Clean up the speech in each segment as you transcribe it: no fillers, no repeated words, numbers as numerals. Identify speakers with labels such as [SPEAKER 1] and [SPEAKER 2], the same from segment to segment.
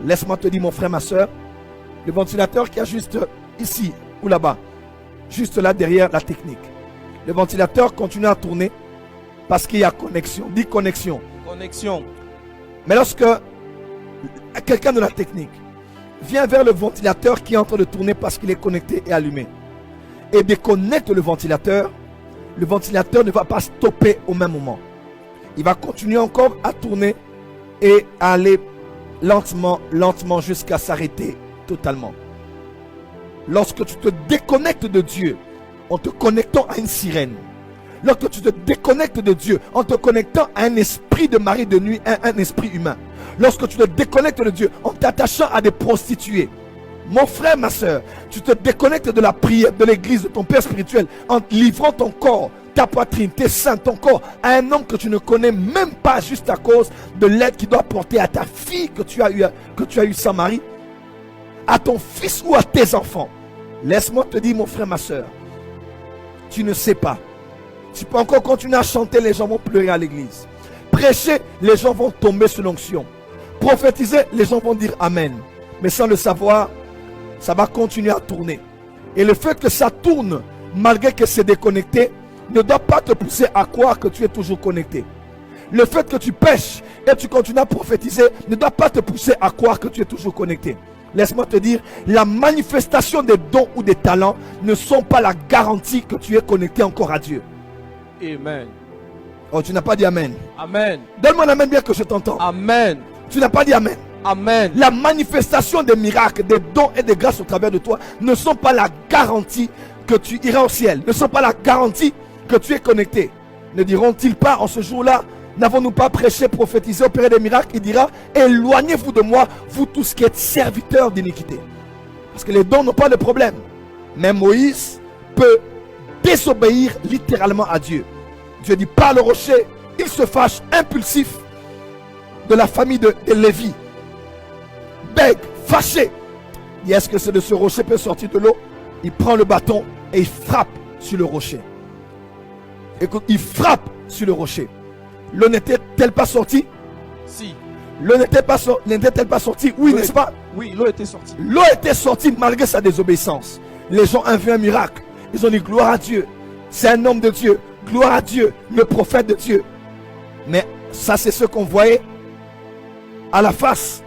[SPEAKER 1] Laisse-moi te dire, mon frère, ma soeur, le ventilateur qui est juste ici ou là-bas, juste là derrière la technique. Le ventilateur continue à tourner parce qu'il y a connexion. Dis connexion.
[SPEAKER 2] Connexion.
[SPEAKER 1] Mais lorsque quelqu'un de la technique vient vers le ventilateur qui est en train de tourner parce qu'il est connecté et allumé et déconnecte le ventilateur ne va pas stopper au même moment. Il va continuer encore à tourner et à aller lentement, lentement jusqu'à s'arrêter totalement. Lorsque tu te déconnectes de Dieu en te connectant à une sirène, lorsque tu te déconnectes de Dieu en te connectant à un esprit de mari de nuit, un esprit humain, lorsque tu te déconnectes de Dieu en t'attachant à des prostituées, mon frère, ma soeur, tu te déconnectes de la prière, de l'église, de ton père spirituel, en livrant ton corps, ta poitrine, tes seins, ton corps à un homme que tu ne connais même pas, juste à cause de l'aide qu'il doit apporter à ta fille que tu as eu sans mari, à ton fils ou à tes enfants. Laisse-moi te dire, mon frère, ma soeur, tu ne sais pas. Tu peux encore continuer à chanter, les gens vont pleurer à l'église. Prêcher, les gens vont tomber sous l'onction. Prophétiser, les gens vont dire Amen. Mais sans le savoir, ça va continuer à tourner. Et le fait que ça tourne, malgré que c'est déconnecté, ne doit pas te pousser à croire que tu es toujours connecté. Le fait que tu pêches et tu continues à prophétiser ne doit pas te pousser à croire que tu es toujours connecté. Laisse-moi te dire, la manifestation des dons ou des talents ne sont pas la garantie que tu es connecté encore à Dieu.
[SPEAKER 2] Amen.
[SPEAKER 1] Oh, tu n'as pas dit Amen.
[SPEAKER 2] Amen.
[SPEAKER 1] Donne-moi l'amen bien que je t'entends.
[SPEAKER 2] Amen.
[SPEAKER 1] Tu n'as pas dit Amen.
[SPEAKER 2] Amen.
[SPEAKER 1] La manifestation des miracles, des dons et des grâces au travers de toi ne sont pas la garantie que tu iras au ciel. Ne sont pas la garantie que tu es connecté. Ne diront-ils pas en ce jour-là, n'avons-nous pas prêché, prophétisé, opéré des miracles? Il dira, éloignez-vous de moi, vous tous qui êtes serviteurs d'iniquité. Parce que les dons n'ont pas de problème. Mais Moïse peut désobéir littéralement à Dieu. Dieu dit, par le rocher, il se fâche, impulsif, de la famille de Lévi. Bègue, fâché. Et est-ce que c'est de ce rocher peut sortir de l'eau? Il prend le bâton et il frappe sur le rocher. Écoute, il frappe sur le rocher. L'eau n'était-elle pas sortie?
[SPEAKER 2] Si.
[SPEAKER 1] L'eau n'était-elle pas sortie? Oui, n'est-ce pas?
[SPEAKER 2] Oui, l'eau était sortie.
[SPEAKER 1] L'eau était sortie malgré sa désobéissance. Les gens ont vu un miracle. Ils ont dit gloire à Dieu. C'est un homme de Dieu. Gloire à Dieu, le prophète de Dieu. Mais ça, c'est ce qu'on voyait à la face.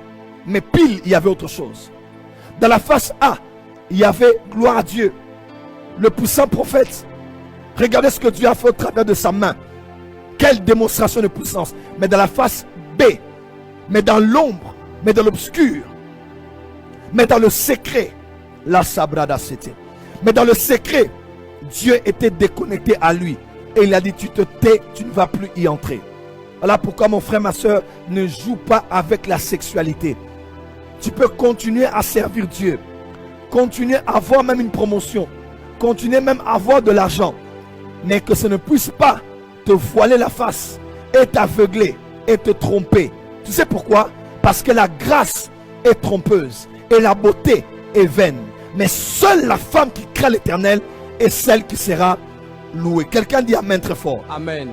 [SPEAKER 1] Mais pile, il y avait autre chose. Dans la face A, il y avait gloire à Dieu, le puissant prophète. Regardez ce que Dieu a fait au travers de sa main. Quelle démonstration de puissance. Mais dans la face B, mais dans l'ombre, mais dans l'obscur, mais dans le secret, la sabrada c'était. Mais dans le secret, Dieu était déconnecté à lui. Et il a dit, tu te tais, tu ne vas plus y entrer. Voilà pourquoi mon frère, ma soeur, ne joue pas avec la sexualité. Tu peux continuer à servir Dieu. Continuer à avoir même une promotion. Continuer même à avoir de l'argent. Mais que ça ne puisse pas te voiler la face et t'aveugler et te tromper. Tu sais pourquoi? Parce que la grâce est trompeuse et la beauté est vaine. Mais seule la femme qui craint l'Éternel est celle qui sera louée. Quelqu'un dit Amen très fort.
[SPEAKER 2] Amen.